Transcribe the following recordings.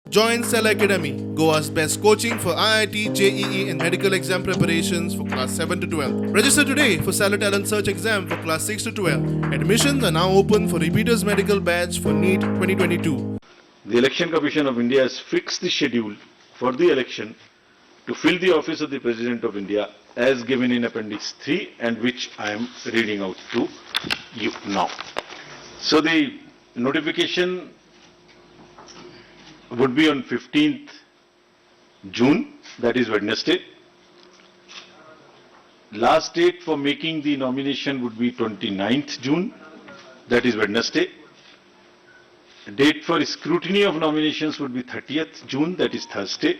Join Cell Academy, Goa's best coaching for IIT, JEE and medical exam preparations for class 7 to 12. Register today for Cell Talent Search exam for class 6 to 12. Admissions are now open for repeaters medical batch for NEET 2022. The Election Commission of India has fixed the schedule for the election to fill the office of the President of India as given in Appendix 3 and which I am reading out to you now. So the notification would be on 15th June, that is Wednesday. Last date for making the nomination would be 29th June, that is Wednesday. Date for scrutiny of nominations would be 30th June, that is Thursday.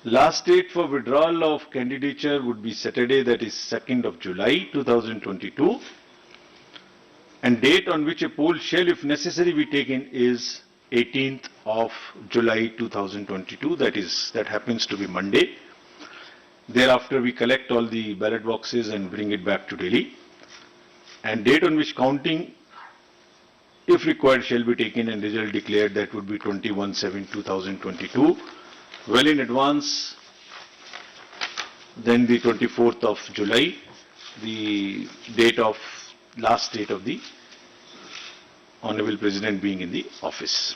Last date for withdrawal of candidature would be Saturday, that is 2nd of July 2022. And date on which a poll shall, if necessary, be taken is 18th of July 2022, that happens to be Monday. Thereafter we collect all the ballot boxes and bring it back to Delhi. And date on which counting, if required, shall be taken and result declared, that would be 21/7/2022. Well in advance, then the 24th of July, the last date of the Honorable President being in the office.